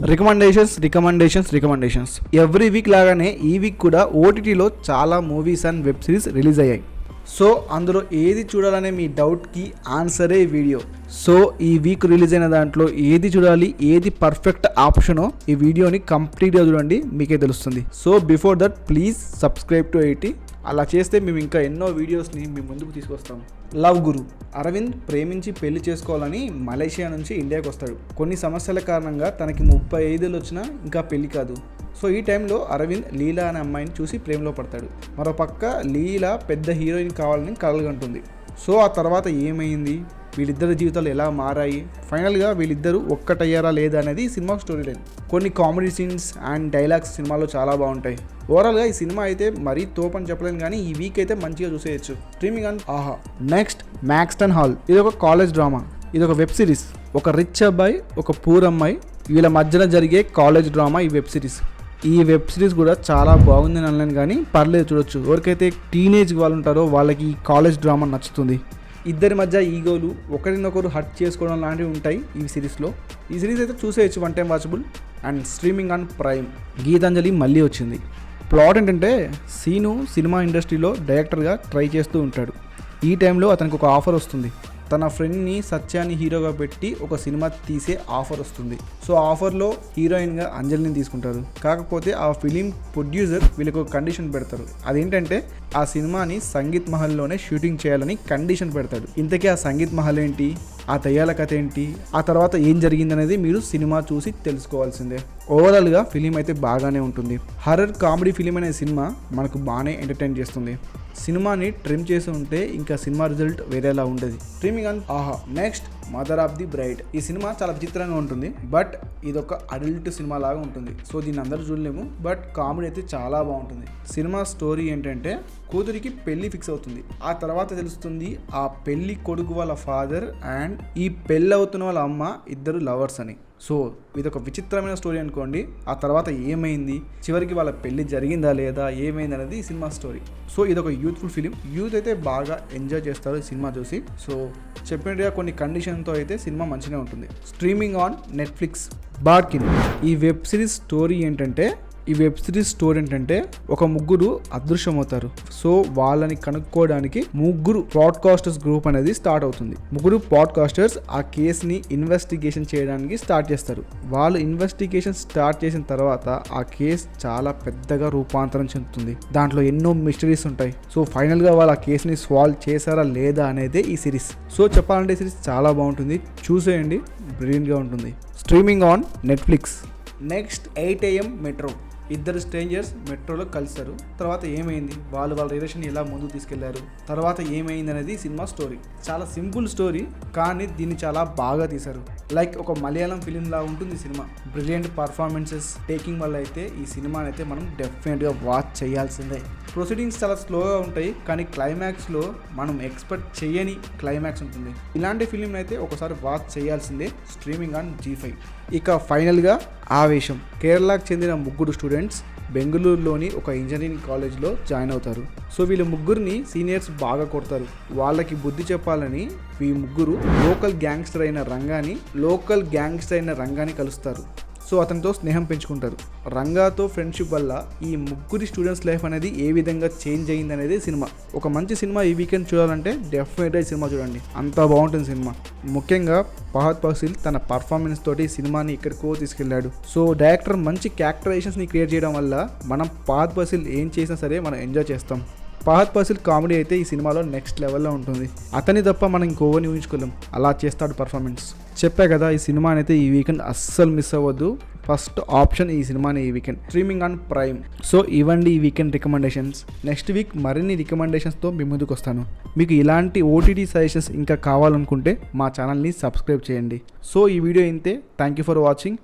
Recommendations every week లాగానే ఈ week కూడా ఓటీటీలో చాలా movies and web series release అయ్యాయి. సో అందులో ఏది చూడాలనే మీ డౌట్కి ఆన్సరే ఈ వీడియో. సో ఈ వీక్ రిలీజ్ అయిన దాంట్లో ఏది చూడాలి, ఏది పర్ఫెక్ట్ ఆప్షనో ఈ వీడియోని కంప్లీట్గా చూడండి, మీకే తెలుస్తుంది. So before that please subscribe to IT. అలా చేస్తే మేము ఇంకా ఎన్నో వీడియోస్ని మీ ముందుకు తీసుకొస్తాం. లవ్ గురు అరవింద్ ప్రేమించి పెళ్లి చేసుకోవాలని మలేషియా నుంచి ఇండియాకి వస్తాడు. కొన్ని సమస్యల కారణంగా తనకి 35 వచ్చినా ఇంకా పెళ్లి కాదు. సో ఈ టైంలో అరవింద్ లీలా అనే అమ్మాయిని చూసి ప్రేమలో పడతాడు. మరోపక్క లీలా పెద్ద హీరోయిన్ కావాలని కలగంటుంది. సో ఆ తర్వాత ఏమైంది, వీళ్ళిద్దరి జీవితాలు ఎలా మారాయి, ఫైనల్గా వీళ్ళిద్దరూ ఒక్కటయ్యారా లేదా అనేది సినిమా స్టోరీ లైన్. కొన్ని కామెడీ సీన్స్ అండ్ డైలాగ్స్ సినిమాలో చాలా బాగుంటాయి. ఓవరాల్గా ఈ సినిమా అయితే మరీ తోపని చెప్పలేను, కానీ ఈ వీక్ అయితే మంచిగా చూసేయచ్చు. Streaming on Aha. Next Maxton Hall. ఇది ఒక కాలేజ్ డ్రామా, ఇది ఒక వెబ్ సిరీస్. ఒక రిచ్ అబ్బాయి, ఒక పూర్ అమ్మాయి, వీళ్ళ మధ్యన జరిగే కాలేజ్ డ్రామా ఈ వెబ్ సిరీస్. ఈ వెబ్ సిరీస్ కూడా చాలా బాగుంది అని అనలేను, కానీ పర్లేదు, చూడొచ్చు. ఎవరికైతే టీనేజ్ వాళ్ళు ఉంటారో వాళ్ళకి ఈ కాలేజ్ డ్రామా నచ్చుతుంది. ఇద్దరి మధ్య ఈగోలు, ఒకరినొకరు హర్ట్ చేసుకోవడం లాంటివి ఉంటాయి ఈ సిరీస్లో. ఈ సిరీస్ అయితే చూసేయచ్చు, one time watchable. And streaming on Prime. Geethanjali మళ్ళీ వచ్చింది. ప్లాట్ ఏంటంటే, సీను సినిమా ఇండస్ట్రీలో డైరెక్టర్గా ట్రై చేస్తూ ఉంటాడు. ఈ టైంలో అతనికి ఒక ఆఫర్ వస్తుంది. తన ఫ్రెండ్ని సత్యాన్ని హీరోగా పెట్టి ఒక సినిమా తీసే ఆఫర్ వస్తుంది. సో ఆఫర్లో హీరోయిన్గా అంజలిని తీసుకుంటారు. కాకపోతే ఆ ఫిలిం ప్రొడ్యూసర్ వీళ్ళకి ఒక కండిషన్ పెడతారు. అదేంటంటే ఆ సినిమాని సంగీత్ మహల్లోనే షూటింగ్ చేయాలని కండిషన్ పెడతాడు. ఇంతకీ ఆ సంగీత్ మహల్ ఏంటి, ఆ దయ్యాల కథ ఏంటి, ఆ తర్వాత ఏం జరిగిందనేది మీరు సినిమా చూసి తెలుసుకోవాల్సిందే. ఓవరాల్గా ఫిలిం అయితే బాగానే ఉంటుంది. హర్రర్ కామెడీ ఫిలిం అనే సినిమా మనకు బాగానే ఎంటర్టైన్ చేస్తుంది. సినిమాని ట్రిమ్ చేసి ఉంటే ఇంకా సినిమా రిజల్ట్ వేరేలా ఉండేది. Streaming on Aha. Next mother of the bride. ఈ సినిమా చాలా విచిత్రంగా ఉంటుంది, బట్ ఇది ఒక అడల్ట్ సినిమా లాగా ఉంటుంది. సో దీన్ని అందరూ చూడలేము, బట్ కామెడీ అయితే చాలా బాగుంటుంది. సినిమా స్టోరీ ఏంటంటే, కూతురికి పెళ్లి ఫిక్స్ అవుతుంది. ఆ తర్వాత తెలుస్తుంది ఆ పెళ్లి కొడుకు వాళ్ళ ఫాదర్ అండ్ ఈ పెళ్ళి అవుతున్న వాళ్ళ అమ్మ ఇద్దరు లవర్స్ అని. సో ఇది ఒక విచిత్రమైన స్టోరీ అనుకోండి. ఆ తర్వాత ఏమైంది, చివరికి వాళ్ళ పెళ్లి జరిగిందా లేదా, ఏమైంది అనేది ఈ సినిమా స్టోరీ. సో ఇది ఒక యూత్ఫుల్ ఫిలిం. యూత్ అయితే బాగా ఎంజాయ్ చేస్తారు ఈ సినిమా చూసి. సో చెప్పినట్టుగా కొన్ని కండిషన్తో అయితే సినిమా మంచిగా ఉంటుంది. Streaming on Netflix. బార్కిన్. ఈ వెబ్ సిరీస్ స్టోరీ ఏంటంటే ఒక ముగ్గురు అదృశ్యమవుతారు. సో వాళ్ళని కనుక్కోవడానికి ముగ్గురు పాడ్కాస్టర్స్ గ్రూప్ అనేది స్టార్ట్ అవుతుంది. ముగ్గురు పాడ్కాస్టర్స్ ఆ కేసుని ఇన్వెస్టిగేషన్ చేయడానికి స్టార్ట్ చేస్తారు. వాళ్ళు ఇన్వెస్టిగేషన్ స్టార్ట్ చేసిన తర్వాత ఆ కేసు చాలా పెద్దగా రూపాంతరం చెందుతుంది. దాంట్లో ఎన్నో మిస్టరీస్ ఉంటాయి. సో ఫైనల్గా వాళ్ళు ఆ కేసుని సాల్వ్ చేశారా లేదా అనేది ఈ సిరీస్. సో చెప్పాలంటే ఈ సిరీస్ చాలా బాగుంటుంది, చూసేయండి, బ్రిలియంట్గా ఉంటుంది. Streaming on Netflix. Next 8 AM metro. ఇద్దరు స్ట్రేంజర్స్ మెట్రోలో కలిశారు. తర్వాత ఏమైంది, వాళ్ళ రిలేషన్ ఎలా ముందుకు తీసుకెళ్లారు, తర్వాత ఏమైంది అనేది సినిమా స్టోరీ. చాలా సింపుల్ స్టోరీ, కానీ దీన్ని చాలా బాగా తీశారు. లైక్ ఒక మలయాళం ఫిలిం లా ఉంటుంది సినిమా. బ్రిలియంట్ పర్ఫార్మెన్సెస్ టేకింగ్ వల్ల అయితే ఈ సినిమాని అయితే మనం డెఫినెట్గా వాచ్ చేయాల్సిందే. ప్రొసీడింగ్స్ చాలా స్లోగా ఉంటాయి, కానీ క్లైమాక్స్లో మనం ఎక్స్పెక్ట్ చేయని క్లైమాక్స్ ఉంటుంది. ఇలాంటి ఫిలిం అయితే ఒకసారి వాచ్ చేయాల్సిందే. Streaming on G5. ఇక ఫైనల్గా ఆవేశం. కేరళకు చెందిన ముగ్గురు స్టూడెంట్స్ బెంగళూరులోని ఒక ఇంజనీరింగ్ కాలేజ్లో జాయిన్ అవుతారు. సో వీళ్ళ ముగ్గురిని సీనియర్స్ బాగా కొడతారు. వాళ్ళకి బుద్ధి చెప్పాలని ఈ ముగ్గురు లోకల్ గ్యాంగ్స్టర్ అయిన రంగాని కలుస్తారు. సో అతనితో స్నేహం పెంచుకుంటారు. రంగాతో ఫ్రెండ్షిప్ వల్ల ఈ ముగ్గురి స్టూడెంట్స్ లైఫ్ అనేది ఏ విధంగా చేంజ్ అయ్యింది అనేది సినిమా. ఒక మంచి సినిమా ఈ వీకెండ్ చూడాలంటే డెఫినెట్గా ఈ సినిమా చూడండి, అంత బాగుంటుంది సినిమా. ముఖ్యంగా ఫహద్ ఫాసిల్ తన పర్ఫార్మెన్స్ తోటి సినిమాని ఎక్కడికో తీసుకెళ్లాడు. సో డైరెక్టర్ మంచి క్యారెక్టరైజేషన్ని క్రియేట్ చేయడం వల్ల మనం ఫహద్ ఫాసిల్ ఏం చేసినా సరే మనం ఎంజాయ్ చేస్తాం. ఫహద్ ఫాసిల్ కామెడీ అయితే ఈ సినిమాలో నెక్స్ట్ లెవెల్లో ఉంటుంది. అతని తప్ప మనం ఇంకోవని ఊహించుకోలేం, అలా చేస్తాడు పర్ఫార్మెన్స్. చెప్పా కదా, ఈ సినిమాని అయితే ఈ వీకెండ్ అస్సలు మిస్ అవ్వద్దు. ఫస్ట్ ఆప్షన్ ఈ సినిమాని ఈ weekend. Streaming on prime. So ఇవ్వండి ఈ వీకెండ్ రికమెండేషన్స్. నెక్స్ట్ వీక్ మరిన్ని రికమెండేషన్స్తో మీ ముందుకు వస్తాను. మీకు ఇలాంటి OTT సజెషన్స్ ఇంకా కావాలనుకుంటే మా ఛానల్ని సబ్స్క్రైబ్ చేయండి. సో ఈ వీడియో ఇంతే. Thank you for watching.